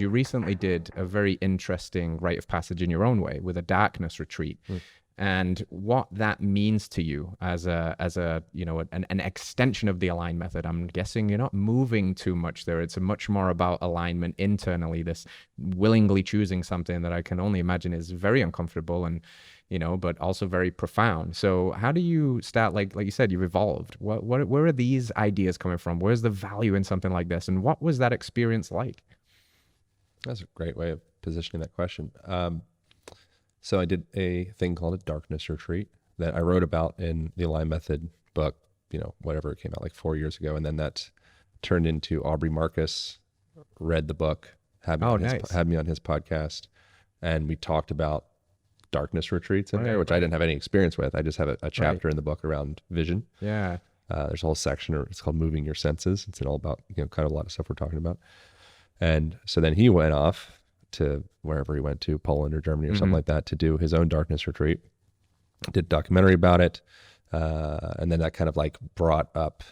you recently did a very interesting rite of passage in your own way with a darkness retreat. And what that means to you as a an extension of the Align method. I'm guessing you're not moving too much there. It's much more about alignment internally, this willingly choosing something that I can only imagine is very uncomfortable and, but also very profound. So how do you start, like you said, you've evolved. Where are these ideas coming from? Where's the value in something like this? And what was that experience like? That's a great way of positioning that question. So I did a thing called a darkness retreat that I wrote about in the Align Method book, whatever it came out like 4 years ago. And then that turned into Aubrey Marcus read the book, had me on his podcast. And we talked about darkness retreats in there, which I didn't have any experience with. I just have a chapter in the book around vision. Yeah. There's a whole section, it's called Moving Your Senses. It's all about, kind of a lot of stuff we're talking about. And so then he went off to wherever he went to, Poland or Germany or something like that, to do his own darkness retreat. Did a documentary about it. And then that kind of like brought up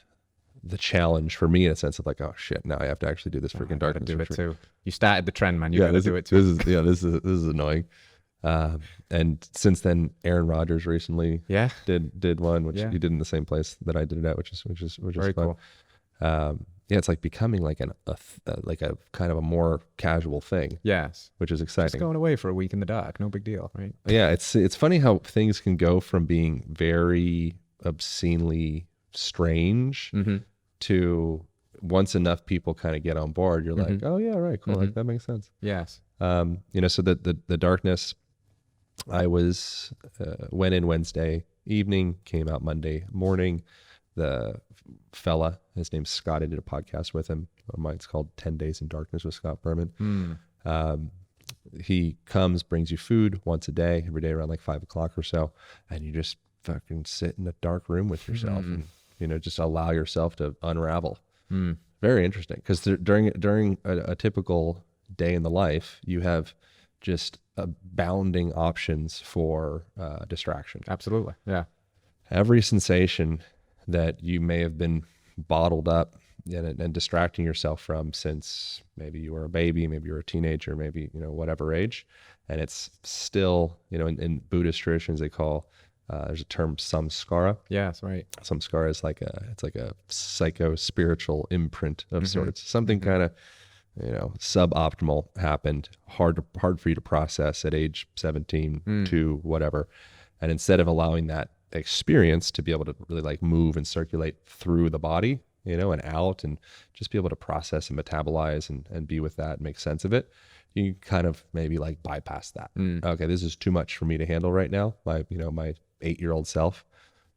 the challenge for me in a sense of like, oh shit, now I have to actually do this freaking darkness retreat. Do it too. You started the trend, man. You gotta do it too. This is annoying. And since then, Aaron Rodgers recently did one, which he did in the same place that I did it at, which is very fun. Cool. It's like becoming like a kind of a more casual thing. Yes, which is exciting. Just going away for a week in the dark, no big deal, right? Yeah, it's funny how things can go from being very obscenely strange to once enough people kind of get on board, you're like, oh yeah, right, cool, like that makes sense. Yes. So the darkness, I went in Wednesday evening, came out Monday morning. The fella, his name's Scott, I did a podcast with him. Mine's called 10 Days in Darkness with Scott Berman. He comes, brings you food once a day, every day around like 5 o'clock or so. And you just fucking sit in a dark room with yourself and, just allow yourself to unravel. Very interesting. Because during a typical day in the life, you have just abounding options for distraction. Absolutely. Yeah. Every sensation that you may have been bottled up and distracting yourself from since maybe you were a baby, maybe you're a teenager, maybe, whatever age. And it's still, in Buddhist traditions, they call, there's a term samskara. Yeah, that's right. Samskara is it's like a psycho-spiritual imprint of sorts. Something kind of, suboptimal happened, hard for you to process at age 17 to whatever. And instead of allowing that experience to be able to really like move and circulate through the body, and out, and just be able to process and metabolize and be with that and make sense of it, you kind of maybe like bypass that. Okay, this is too much for me to handle right now. My 8-year-old self,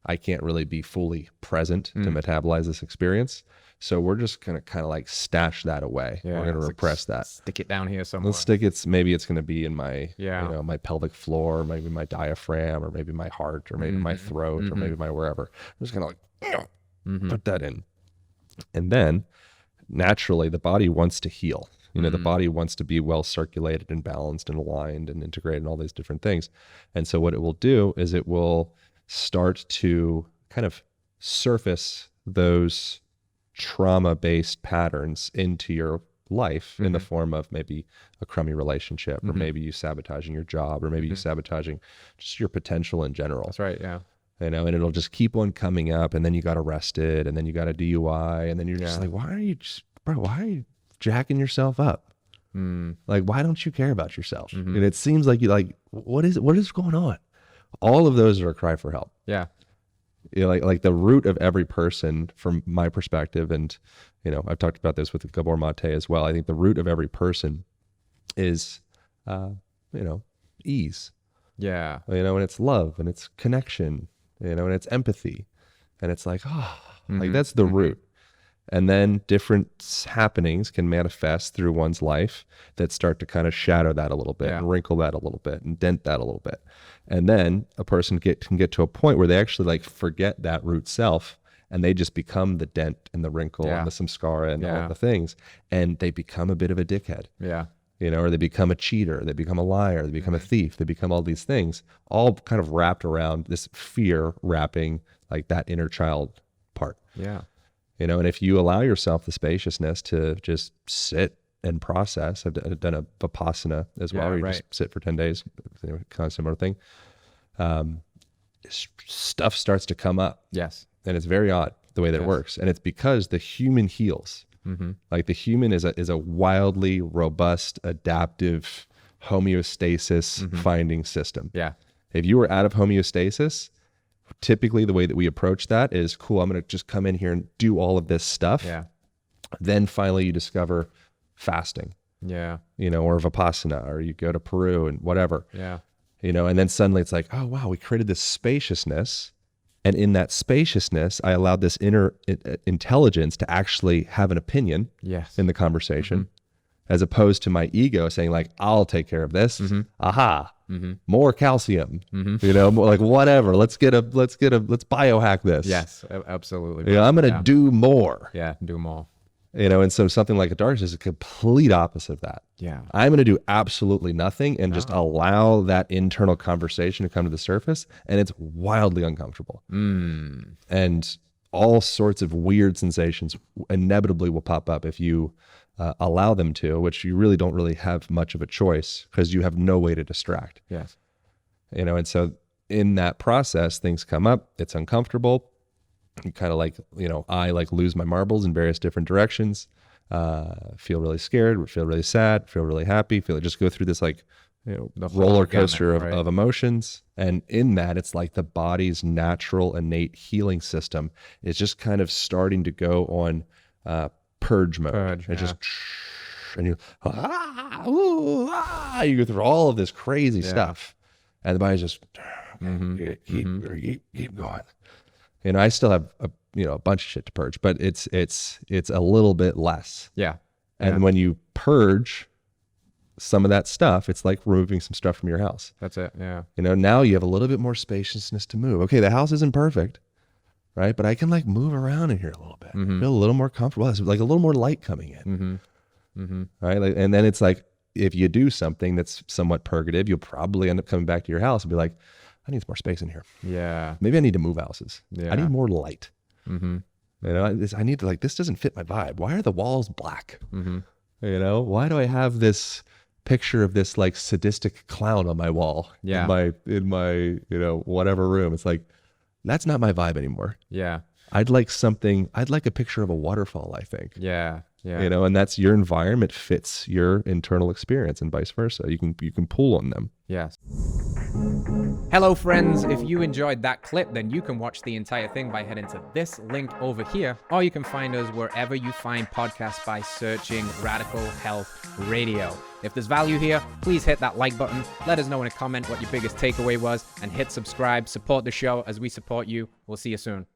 I can't really be fully present to metabolize this experience. So we're just gonna kind of like stash that away. Yeah, we're gonna repress that. Stick it down here somewhere. Let's stick it. Maybe it's gonna be in my, my pelvic floor, maybe my diaphragm, or maybe my heart, or maybe my throat, or maybe my wherever. I'm just gonna like put that in, and then naturally the body wants to heal. The body wants to be well circulated and balanced and aligned and integrated and all these different things. And so what it will do is it will start to kind of surface those trauma-based patterns into your life in the form of maybe a crummy relationship, or maybe you sabotaging your job, or maybe you sabotaging just your potential in general. That's right. Yeah. And it'll just keep on coming up, and then you got arrested, and then you got a DUI, and then you're just like, why are you jacking yourself up? Like, why don't you care about yourself? And it seems like you like, what is going on? All of those are a cry for help. Yeah. Like the root of every person, from my perspective, and I've talked about this with Gabor Mate as well. I think the root of every person is ease. Yeah. And it's love, and it's connection, and it's empathy, and it's like, like that's the root. And then different happenings can manifest through one's life that start to kind of shadow that a little bit, and wrinkle that a little bit, and dent that a little bit. And then a person can get to a point where they actually like forget that root self, and they just become the dent and the wrinkle and the samskara and all the things. And they become a bit of a dickhead. Yeah. Or they become a cheater, they become a liar, they become a thief, they become all these things, all kind of wrapped around this fear wrapping like that inner child part. Yeah. And if you allow yourself the spaciousness to just sit and process. I've done a Vipassana as well, where you just sit for 10 days, kind of similar thing. Stuff starts to come up. Yes. And it's very odd the way that it works. And it's because the human heals. Like the human is a wildly robust, adaptive homeostasis finding system. Yeah. If you were out of homeostasis, typically the way that we approach that is, cool, I'm going to just come in here and do all of this stuff. Yeah. Then finally you discover fasting. Yeah. Or Vipassana, or you go to Peru and whatever. Yeah. And then suddenly it's like, oh wow, we created this spaciousness. And in that spaciousness, I allowed this inner intelligence to actually have an opinion in the conversation, as opposed to my ego saying like, I'll take care of this. More calcium, like whatever. Let's biohack this. Yes, absolutely. I'm going to do more. Yeah, do more. And so something like a darkness is a complete opposite of that. Yeah. I'm going to do absolutely nothing and just allow that internal conversation to come to the surface. And it's wildly uncomfortable. And all sorts of weird sensations inevitably will pop up if you allow them to, which you really don't really have much of a choice because you have no way to distract. Yes. And so in that process, things come up. It's uncomfortable. You kind of like, I like lose my marbles in various different directions, feel really scared, feel really sad, feel really happy, just go through this like, the roller coaster of emotions. And in that, it's like the body's natural innate healing system is just kind of starting to go on purge mode. And just, and you go through all of this crazy stuff, and the body's just keep going. I still have a bunch of shit to purge, but it's a little bit less. Yeah. And when you purge some of that stuff, it's like removing some stuff from your house. That's it. Yeah. Now you have a little bit more spaciousness to move. Okay, the house isn't perfect, right? But I can like move around in here a little bit, feel a little more comfortable. There's like a little more light coming in, right? Like, and then it's like, if you do something that's somewhat purgative, you'll probably end up coming back to your house and be like, I need some more space in here. Yeah. Maybe I need to move houses. Yeah. I need more light. I need to this doesn't fit my vibe. Why are the walls black? Why do I have this picture of this like sadistic clown on my wall in my whatever room? It's like, that's not my vibe anymore. Yeah. I'd like a picture of a waterfall, I think. Yeah. Yeah. And that's your environment fits your internal experience and vice versa. You can pull on them. Yes. Hello friends, if you enjoyed that clip, then you can watch the entire thing by heading to this link over here, or you can find us wherever you find podcasts by searching Radical Health Radio. If there's value here, please hit that like button, let us know in a comment what your biggest takeaway was, and hit subscribe, support the show as we support you. We'll see you soon.